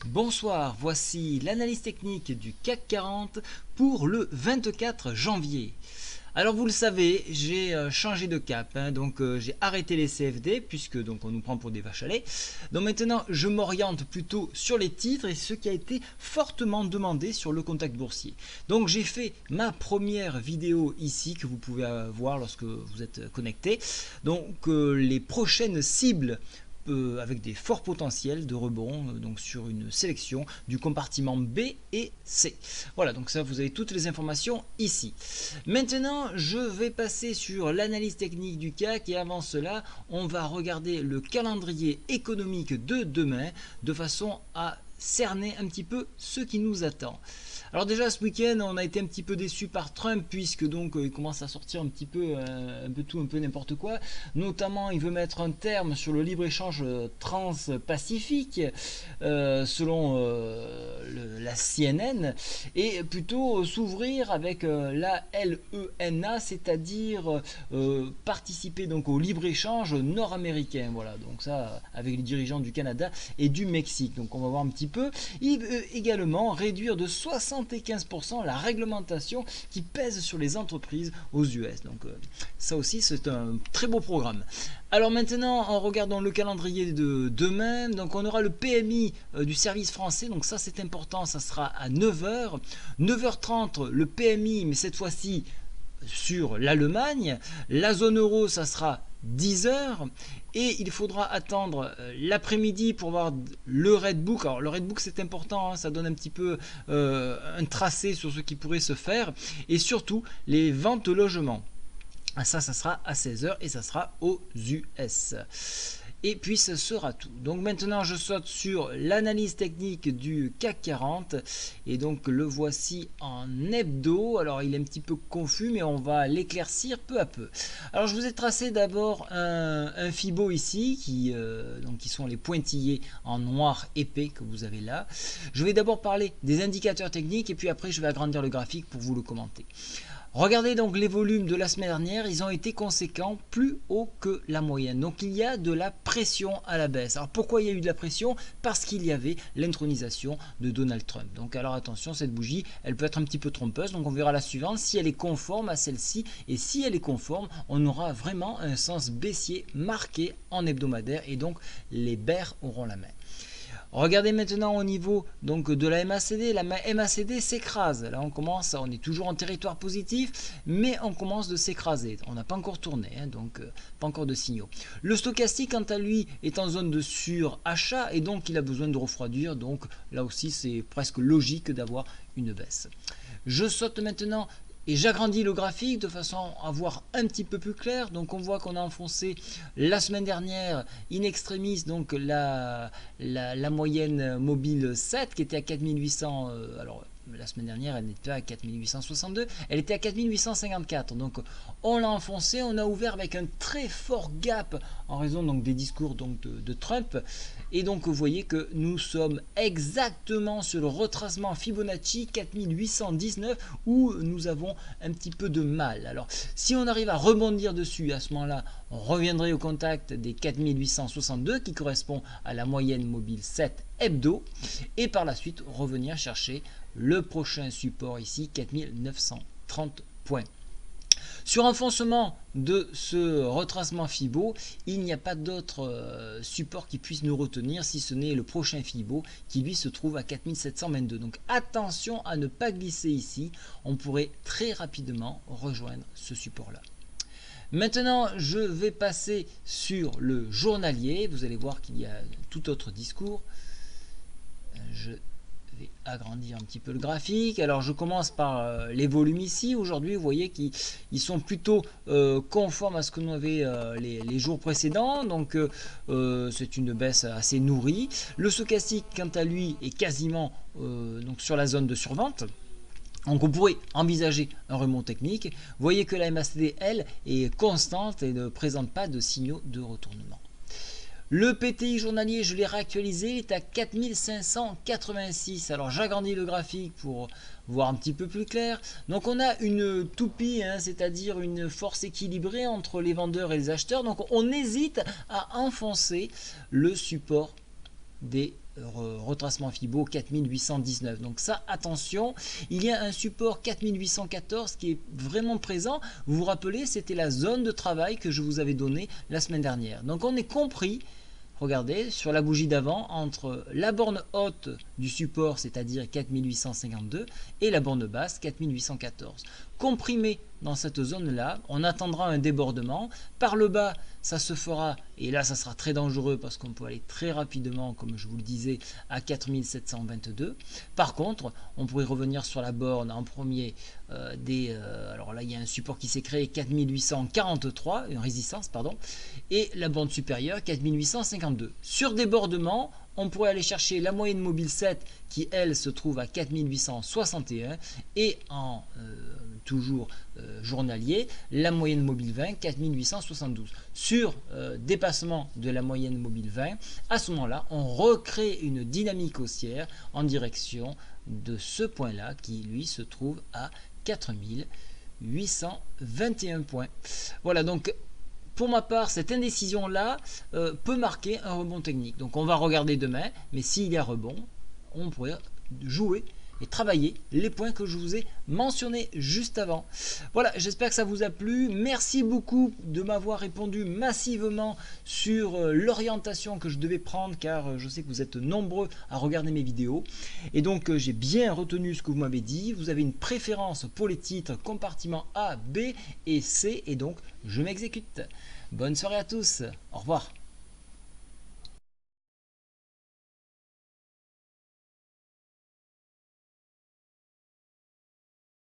Bonsoir, voici l'analyse technique du CAC 40 pour le 24 janvier. Alors vous le savez, j'ai changé de cap, donc j'ai arrêté les CFD puisque donc on nous prend pour des vaches à lait. Donc maintenant je m'oriente plutôt sur les titres et ce qui a été fortement demandé sur le contact boursier. Donc j'ai fait ma première vidéo ici que vous pouvez voir lorsque vous êtes connecté. Donc les prochaines cibles avec des forts potentiels de rebond donc sur une sélection du compartiment B et C. Voilà, donc ça vous avez toutes les informations ici. Maintenant je vais passer sur l'analyse technique du CAC et avant cela on va regarder le calendrier économique de demain de façon à cerner un petit peu ce qui nous attend. Alors déjà ce week-end on a été un petit peu déçu par Trump puisque donc il commence à sortir un peu tout, un peu n'importe quoi. Notamment il veut mettre un terme sur le libre-échange trans-pacifique selon la CNN et plutôt s'ouvrir avec la LENA, c'est-à-dire participer donc au libre-échange nord-américain. Voilà, donc ça avec les dirigeants du Canada et du Mexique. Donc on va voir un petit peu. Il veut également réduire de 75% la réglementation qui pèse sur les entreprises aux US. Donc ça aussi c'est un très beau programme. Alors maintenant en regardant le calendrier de demain, donc on aura le PMI du service français, donc ça c'est important, ça sera à 9h. 9h30 le PMI, mais cette fois-ci sur l'Allemagne. La zone euro, ça sera 10 heures et il faudra attendre l'après-midi pour voir le Redbook. Alors le Redbook c'est important, ça donne un petit peu un tracé sur ce qui pourrait se faire et surtout les ventes de logements. Ça sera à 16h et ça sera aux US. Et puis ce sera tout. Donc maintenant je saute sur l'analyse technique du CAC 40 et donc le voici en hebdo. Alors il est un petit peu confus mais on va l'éclaircir peu à peu. Alors je vous ai tracé d'abord un Fibo ici qui sont les pointillés en noir épais que vous avez là. Je vais d'abord parler des indicateurs techniques et puis après je vais agrandir le graphique pour vous le commenter. Regardez donc les volumes de la semaine dernière, ils ont été conséquents, plus haut que la moyenne. Donc il y a de la pression à la baisse. Alors pourquoi il y a eu de la pression? Parce qu'il y avait l'intronisation de Donald Trump. Donc alors attention, cette bougie, elle peut être un petit peu trompeuse. Donc on verra la suivante, si elle est conforme à celle-ci. Et si elle est conforme, on aura vraiment un sens baissier marqué en hebdomadaire. Et donc les bears auront la main. Regardez maintenant au niveau donc de la MACD. La MACD s'écrase. Là, on est toujours en territoire positif, mais on commence de s'écraser. On n'a pas encore tourné, donc pas encore de signaux. Le stochastique, quant à lui, est en zone de surachat et donc il a besoin de refroidir. Donc là aussi, c'est presque logique d'avoir une baisse. Je saute maintenant et j'agrandis le graphique de façon à voir un petit peu plus clair. Donc on voit qu'on a enfoncé la semaine dernière in extremis donc la moyenne mobile 7 qui était à 4800. Alors la semaine dernière elle n'était pas à 4862, elle était à 4854. Donc on l'a enfoncé, on a ouvert avec un très fort gap en raison donc des discours donc de Trump. Et donc vous voyez que nous sommes exactement sur le retracement Fibonacci 4819 où nous avons un petit peu de mal. Alors si on arrive à rebondir dessus, à ce moment-là, on reviendrait au contact des 4862 qui correspond à la moyenne mobile 7 hebdo et par la suite revenir chercher le prochain support ici 4930 points. Sur enfoncement de ce retracement Fibo, il n'y a pas d'autre support qui puisse nous retenir si ce n'est le prochain Fibo qui lui se trouve à 4722. Donc attention à ne pas glisser ici, on pourrait très rapidement rejoindre ce support-là. Maintenant, je vais passer sur le journalier. Vous allez voir qu'il y a tout autre discours. Je vais agrandir un petit peu le graphique. Alors je commence par les volumes ici. Aujourd'hui vous voyez qu'ils sont plutôt conformes à ce que nous avait les jours précédents. Donc c'est une baisse assez nourrie. Le stochastique quant à lui est quasiment donc sur la zone de survente. Donc on pourrait envisager un remont technique. Vous voyez que la MACD, elle, est constante et ne présente pas de signaux de retournement. Le PTI journalier, je l'ai réactualisé, il est à 4586. Alors j'agrandis le graphique pour voir un petit peu plus clair. Donc on a une toupie, c'est-à-dire une force équilibrée entre les vendeurs et les acheteurs. Donc on hésite à enfoncer le support des retracements Fibo 4819. Donc ça, attention, il y a un support 4814 qui est vraiment présent. Vous vous rappelez, c'était la zone de travail que je vous avais donnée la semaine dernière. Donc on est compris. Regardez, sur la bougie d'avant, entre la borne haute du support, c'est-à-dire 4852, et la borne basse, 4814. Comprimé dans cette zone-là, on attendra un débordement. Par le bas, ça se fera, et là, ça sera très dangereux parce qu'on peut aller très rapidement, comme je vous le disais, à 4722. Par contre, on pourrait revenir sur la borne en premier alors là, il y a un support qui s'est créé, 4843, une résistance, pardon, et la borne supérieure, 4852. Sur débordement, on pourrait aller chercher la moyenne mobile 7 qui, elle, se trouve à 4861 et en toujours journalier, la moyenne mobile 20, 4872. Sur dépassement de la moyenne mobile 20, à ce moment-là, on recrée une dynamique haussière en direction de ce point-là qui, lui, se trouve à 4821 points. Voilà, donc pour ma part, cette indécision-là peut marquer un rebond technique. Donc on va regarder demain, mais s'il y a rebond, on pourrait jouer et travailler les points que je vous ai mentionnés juste avant. Voilà, j'espère que ça vous a plu. Merci beaucoup de m'avoir répondu massivement sur l'orientation que je devais prendre, car je sais que vous êtes nombreux à regarder mes vidéos. Et donc j'ai bien retenu ce que vous m'avez dit. Vous avez une préférence pour les titres compartiments A, B et C, et donc je m'exécute. Bonne soirée à tous, au revoir.